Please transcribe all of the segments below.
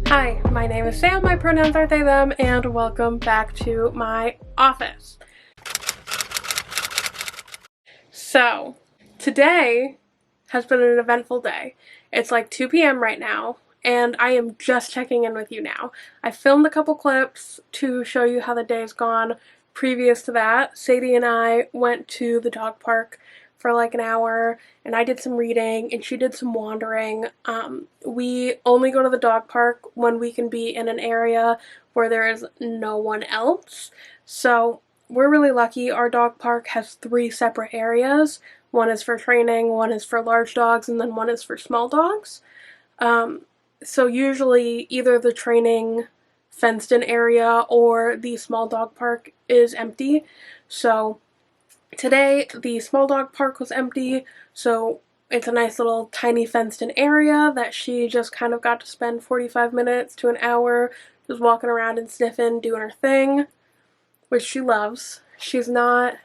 Hi, my name is Sam, my pronouns are they, them, and welcome back to my office. So, today has been an eventful day. It's like 2 p.m. right now, and I am just checking in with you now. I filmed a couple clips to show you how the day's gone. Previous to that, Sadie and I went to the dog park for like an hour, and I did some reading, and she did some wandering. We only go to the dog park when we can be in an area where there is no one else. So we're really lucky. Our dog park has 3 separate areas. One is for training, one is for large dogs, and then one is for small dogs. So usually either the training fenced-in area or the small dog park is empty. So today the small dog park was empty, so it's a nice little tiny fenced-in area that she just kind of got to spend 45 minutes to an hour just walking around and sniffing, doing her thing, which she loves. She's not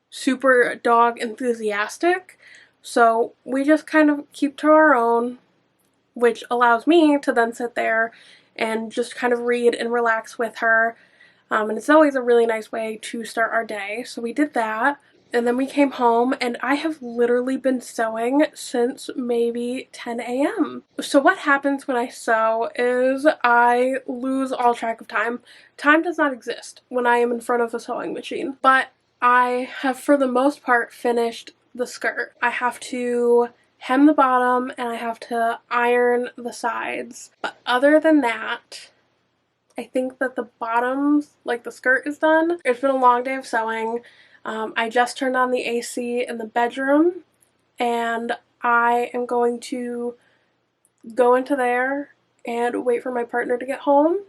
super dog enthusiastic, so we just kind of keep to our own, which allows me to then sit there and just kind of read and relax with her. And it's always a really nice way to start our day. So we did that. And then we came home, and I have literally been sewing since maybe 10 a.m. So what happens when I sew is I lose all track of time. Time does not exist when I am in front of a sewing machine. But I have, for the most part, finished the skirt. I have to hem the bottom, and I have to iron the sides. But other than that, I think that the bottoms, like the skirt, is done. It's been a long day of sewing. I just turned on the AC in the bedroom, and I am going to go into there and wait for my partner to get home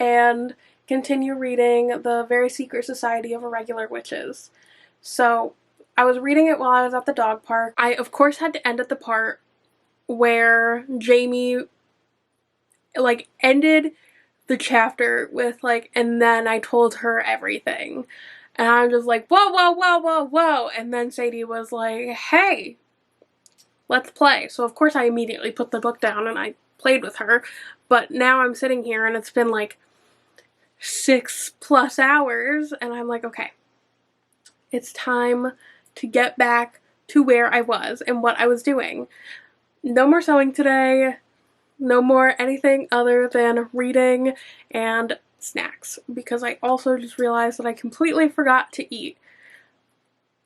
and continue reading The Very Secret Society of Irregular Witches. So I was reading it while I was at the dog park. I, of course, had to end at the part where Jamie, ended the chapter with, and then I told her everything. And I'm just like, whoa, whoa, whoa, whoa, whoa. And then Sadie was like, hey, let's play. So, of course, I immediately put the book down and I played with her. But now I'm sitting here and it's been 6+ hours. And I'm like, okay, it's time to get back to where I was and what I was doing. No more sewing today. No more anything other than reading and snacks, because I also just realized that I completely forgot to eat.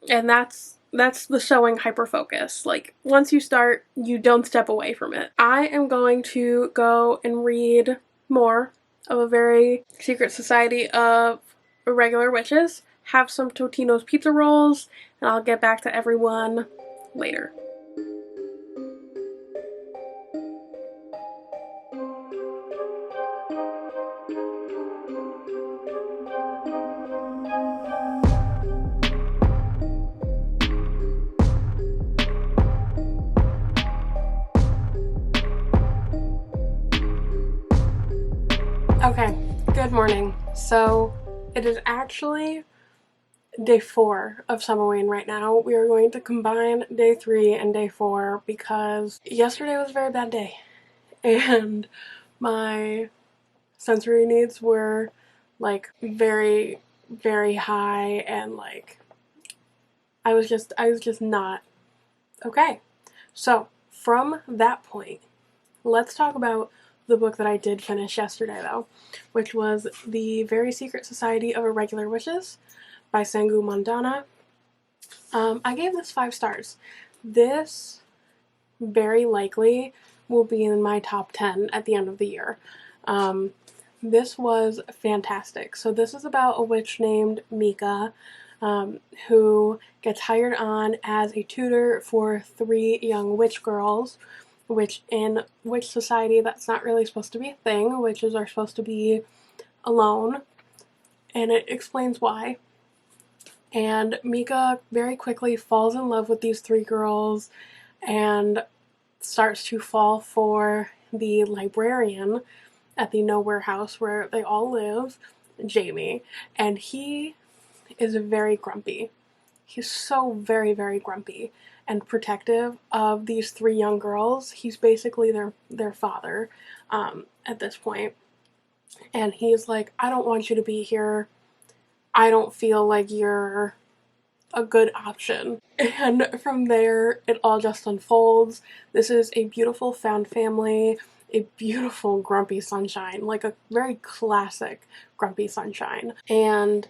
And that's the sewing hyperfocus. Once you start, you don't step away from it. I am going to go and read more of A Very Secret Society of Irregular Witches, have some Totino's pizza rolls, and I'll get back to everyone later. Okay, good morning. So it is actually day 4 of Summerween right now. We are going to combine day 3 and day 4 because yesterday was a very bad day and my sensory needs were very, very high, and I was just not okay. So from that point, let's talk about the book that I did finish yesterday, though, which was The Very Secret Society of Irregular Witches by Sangu Mandanna. I gave this 5 stars. This very likely will be in my top 10 at the end of the year. This was fantastic. So this is about a witch named Mika, who gets hired on as a tutor for 3 young witch girls, which in witch society, that's not really supposed to be a thing. Witches are supposed to be alone, and it explains why. And Mika very quickly falls in love with these 3 girls and starts to fall for the librarian at the Nowhere house where they all live, Jamie, and he is very grumpy. he's so very, very grumpy and protective of these 3 young girls. He's basically their father at this point. And he's like, I don't want you to be here. I don't feel like you're a good option. And from there, it all just unfolds. This is a beautiful found family, a beautiful Grumpy Sunshine, like a very classic Grumpy Sunshine. And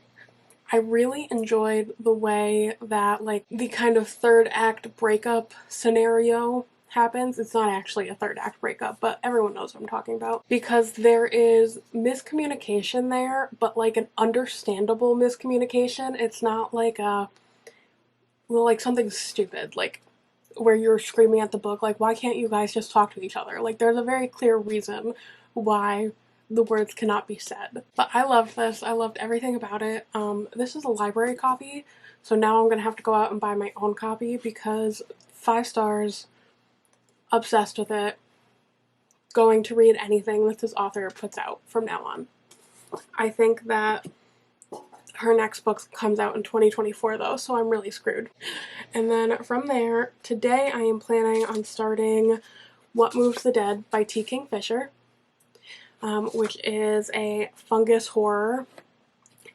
I really enjoyed the way that, like, the kind of 3rd act breakup scenario happens. It's not actually a 3rd act breakup, but everyone knows what I'm talking about. Because there is miscommunication there, but like an understandable miscommunication. It's not like something stupid, like where you're screaming at the book, like, why can't you guys just talk to each other? Like, there's a very clear reason why the words cannot be said. But I loved this. I loved everything about it. This is a library copy, so now I'm gonna have to go out and buy my own copy because 5 stars, obsessed with it, going to read anything that this author puts out from now on. I think that her next book comes out in 2024 though, so I'm really screwed. And then from there, today I am planning on starting What Moves the Dead by Kingfisher, which is a fungus horror.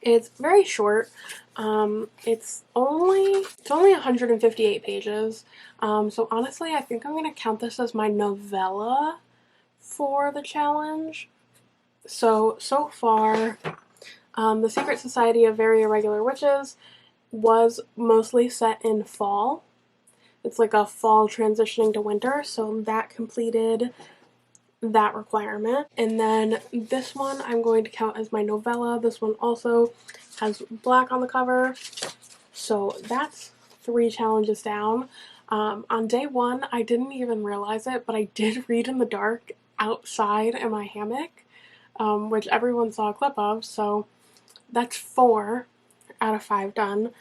It's very short. It's only 158 pages. So honestly, I think I'm going to count this as my novella for the challenge. So far, The Secret Society of Very Irregular Witches was mostly set in fall. It's like a fall transitioning to winter, so that completed that requirement. And then this one I'm going to count as my novella. This one also has black on the cover, so that's 3 challenges down. On day 1, I didn't even realize it, but I did read in the dark outside in my hammock, which everyone saw a clip of, so that's 4 out of 5 done.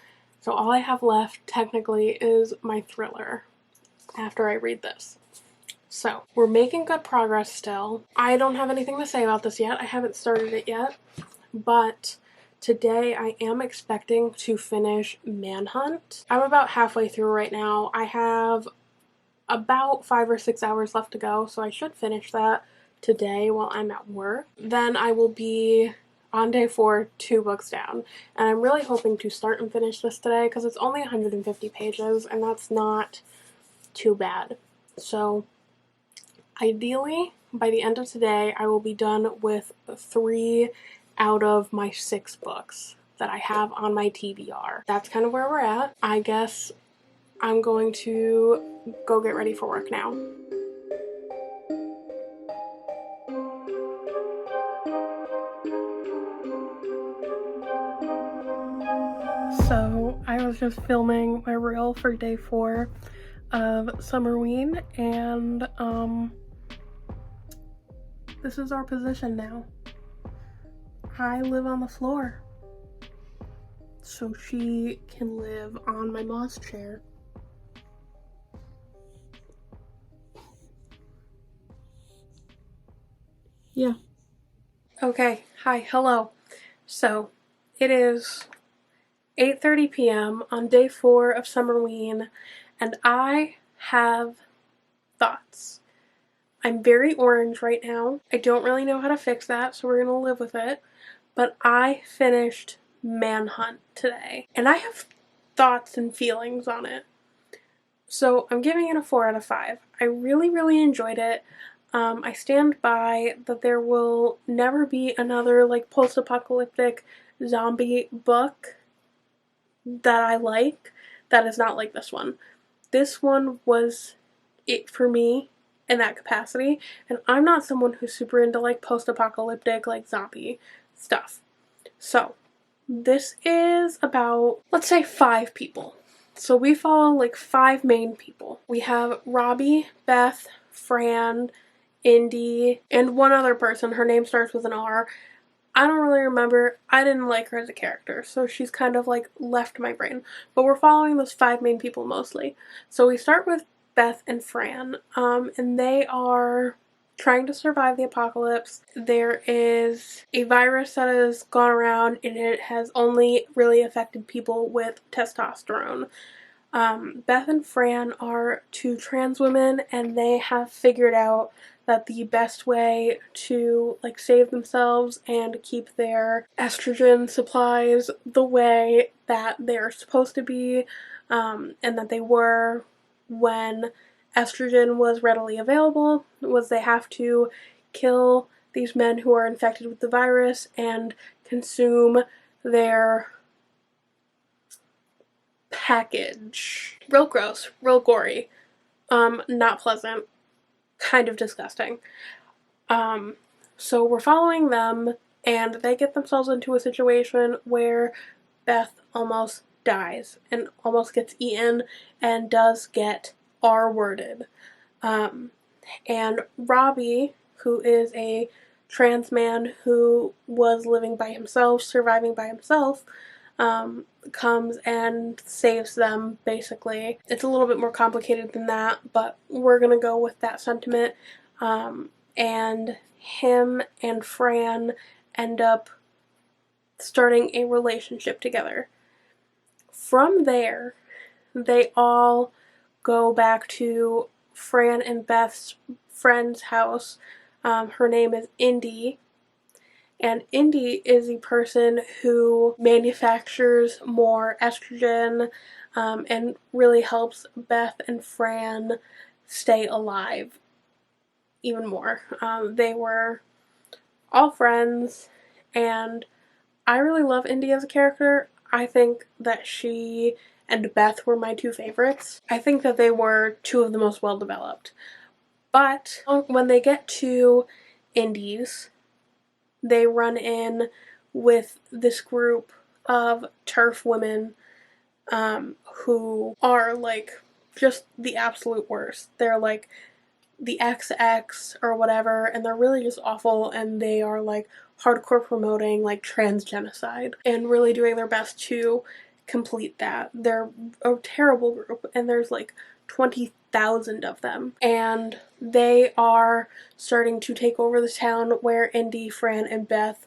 So all I have left technically is my thriller after I read this. So we're making good progress still. I don't have anything to say about this yet. I haven't started it yet, but today I am expecting to finish Manhunt. I'm about halfway through right now. I have about 5 or 6 hours left to go, so I should finish that today while I'm at work. Then I will be on day 4, 2 books down. And I'm really hoping to start and finish this today because it's only 150 pages and that's not too bad. So ideally, by the end of today, I will be done with 3 out of my 6 books that I have on my TBR. That's kind of where we're at. I guess I'm going to go get ready for work now. So I was just filming my reel for day 4 of Summerween, and this is our position now. I live on the floor, so she can live on my moss chair. Yeah. Okay, hi, hello. So it is 8:30 p.m. on day 4 of Summerween, and I have thoughts. I'm very orange right now. I don't really know how to fix that, so we're gonna live with it. But I finished Manhunt today, and I have thoughts and feelings on it. So I'm giving it a 4 out of 5. I really, really enjoyed it. I stand by that there will never be another like post-apocalyptic zombie book that I like that is not like this one. This one was it for me in that capacity, and I'm not someone who's super into like post-apocalyptic like zombie stuff. So this is about, let's say, 5 people. So we follow like 5 main people. We have Robbie, Beth, Fran, Indy, and one other person. Her name starts with an R. I don't really remember. I didn't like her as a character, so she's kind of like left my brain. But we're following those 5 main people mostly. So we start with Beth and Fran, and they are trying to survive the apocalypse. There is a virus that has gone around and it has only really affected people with testosterone. Beth and Fran are two trans women, and they have figured out that the best way to like save themselves and keep their estrogen supplies the way that they're supposed to be, and that they were when estrogen was readily available, was they have to kill these men who are infected with the virus and consume their package. Real gross, real gory, not pleasant, kind of disgusting. So we're following them, and they get themselves into a situation where Beth almost dies and almost gets eaten and does get R-worded. And Robbie, who is a trans man who was living by himself, surviving by himself, comes and saves them, basically. It's a little bit more complicated than that, but we're gonna go with that sentiment. And him and Fran end up starting a relationship together. From there, they all go back to Fran and Beth's friend's house. Her name is Indy. And Indy is a person who manufactures more estrogen, and really helps Beth and Fran stay alive even more. They were all friends, and I really love Indy as a character. I think that she and Beth were my two favorites. I think that they were two of the most well developed. But when they get to Indy's, they run in with this group of TERF women, who are like just the absolute worst. They're like the XX or whatever, and they're really just awful, and they are like hardcore promoting like trans genocide and really doing their best to complete that. They're a terrible group, and there's like 20,000 of them, and they are starting to take over the town where Indy, Fran, and Beth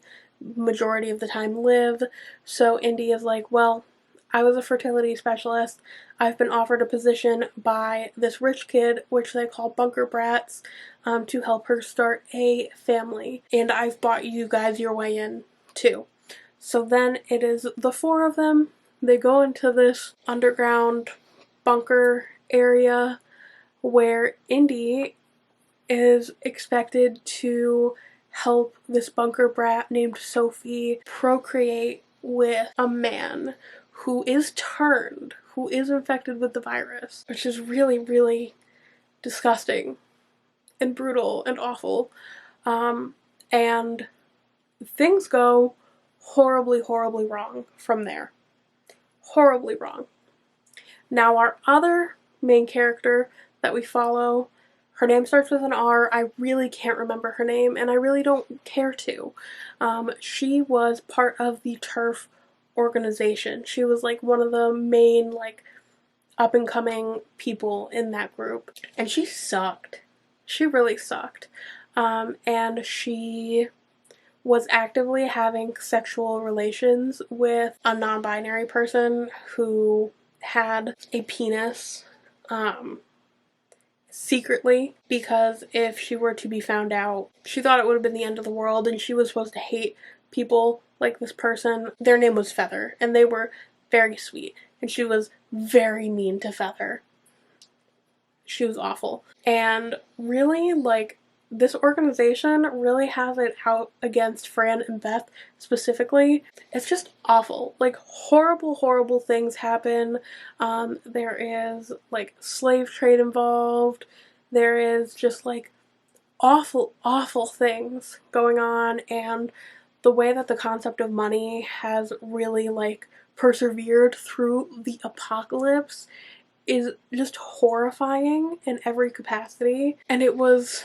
majority of the time live. So Indy is like, well, I was a fertility specialist. I've been offered a position by this rich kid, which they call bunker brats, to help her start a family. And I've bought you guys your way in, too. So then it is the four of them. They go into this underground bunker area where Indy is expected to help this bunker brat named Sophie procreate with a man who is turned, who is infected with the virus, which is really, really disgusting and brutal and awful. And things go horribly, horribly wrong from there. Horribly wrong. Now, our other main character that we follow, her name starts with an R. I really can't remember her name, and I really don't care to. She was part of the TERF organization. She was like one of the main like up and coming people in that group, and she sucked. She really sucked. And she was actively having sexual relations with a non-binary person who had a penis, secretly, because if she were to be found out, she thought it would have been the end of the world, and she was supposed to hate people like this person. Their name was Feather, and they were very sweet, and she was very mean to Feather. She was awful. And really, like, this organization really has it out against Fran and Beth specifically. It's just awful. Like, horrible, horrible things happen. There is, like, slave trade involved. There is just, like, awful, awful things going on. And the way that the concept of money has really, like, persevered through the apocalypse is just horrifying in every capacity. And it was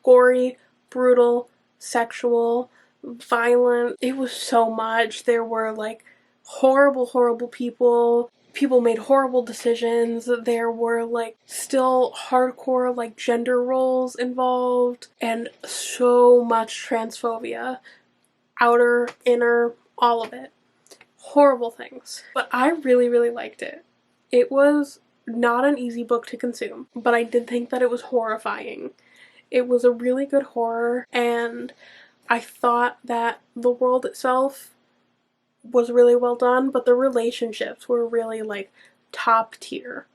gory, brutal, sexual, violent. It was so much. There were like horrible, horrible people. people made horrible decisions. There were like still hardcore like gender roles involved, and so much transphobia. Outer, inner, all of it. Horrible things. But I really, really liked it. It was not an easy book to consume, but I did think that it was horrifying. It was a really good horror, and I thought that the world itself was really well done, but the relationships were really like top tier.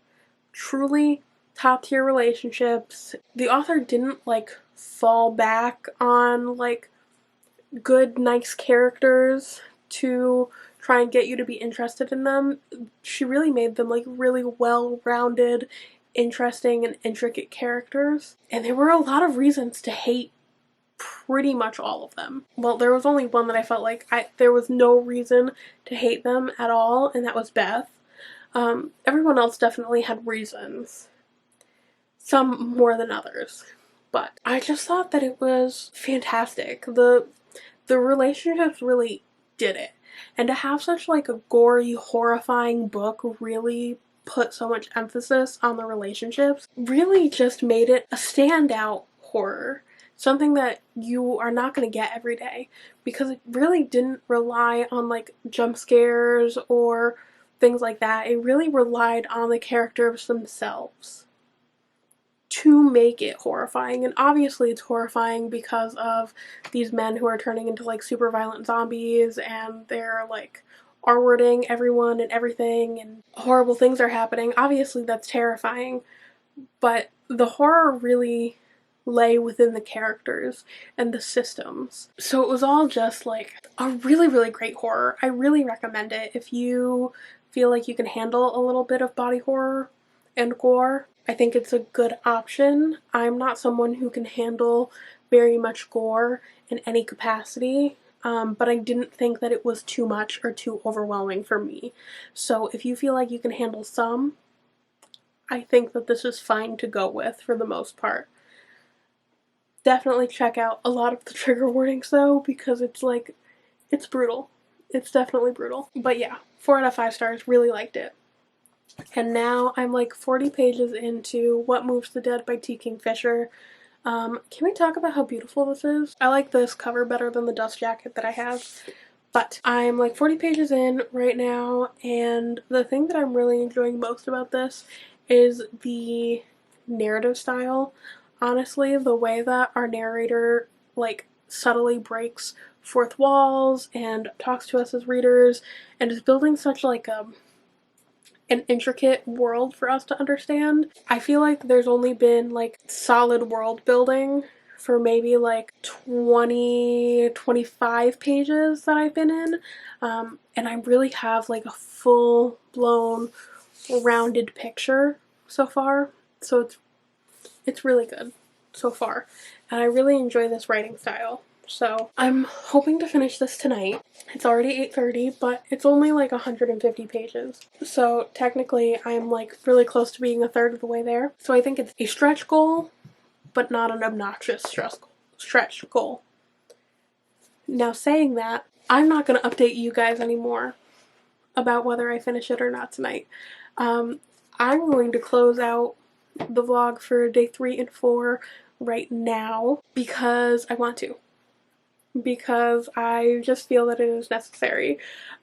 Truly top tier relationships. The author didn't like fall back on like good, nice characters to try and get you to be interested in them. She really made them like really well-rounded, interesting, and intricate characters. And there were a lot of reasons to hate pretty much all of them. Well, there was only one that I felt like there was no reason to hate them at all, and that was Beth. Everyone else definitely had reasons. Some more than others. But I just thought that it was fantastic. The relationships really did it. And to have such like a gory, horrifying book really put so much emphasis on the relationships really just made it a standout horror. Something that you are not going to get every day, because it really didn't rely on like jump scares or things like that. It really relied on the characters themselves to make it horrifying. And obviously it's horrifying because of these men who are turning into like super violent zombies, and they're like R-wording everyone and everything, and horrible things are happening. Obviously that's terrifying, but the horror really lay within the characters and the systems. So it was all just like a really, really great horror. I really recommend it if you feel like you can handle a little bit of body horror and gore. I think it's a good option. I'm not someone who can handle very much gore in any capacity, but I didn't think that it was too much or too overwhelming for me. So if you feel like you can handle some, I think that this is fine to go with for the most part. Definitely check out a lot of the trigger warnings though, because it's like, it's brutal. It's definitely brutal. But yeah, 4 out of 5 stars, really liked it. And now I'm like 40 pages into What Moves the Dead by Kingfisher. Can we talk about how beautiful this is? I like this cover better than the dust jacket that I have. But I'm like 40 pages in right now, and the thing that I'm really enjoying most about this is the narrative style. Honestly, the way that our narrator like subtly breaks fourth walls and talks to us as readers and is building such like an intricate world for us to understand. I feel like there's only been like solid world building for maybe like 20, 25 pages that I've been in. And I really have like a full blown rounded picture so far. So it's really good so far. And I really enjoy this writing style. So I'm hoping to finish this tonight. It's already 8:30, but it's only like 150 pages. So technically I'm like really close to being a third of the way there. So I think it's a stretch goal, but not an obnoxious stretch goal. Now saying that, I'm not going to update you guys anymore about whether I finish it or not tonight. I'm going to close out the vlog for day 3 and 4 right now because I want to. Because I just feel that it is necessary.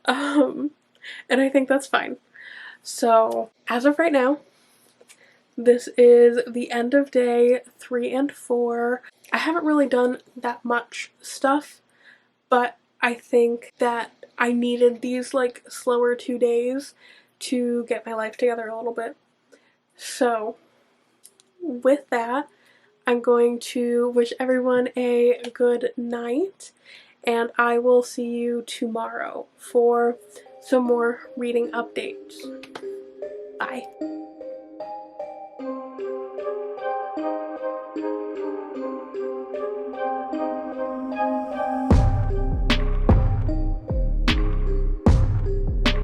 And I think that's fine. So, as of right now, this is the end of day 3 and 4. I haven't really done that much stuff, but I think that I needed these like slower 2 days to get my life together a little bit. So, with that, I'm going to wish everyone a good night, and I will see you tomorrow for some more reading updates. Bye.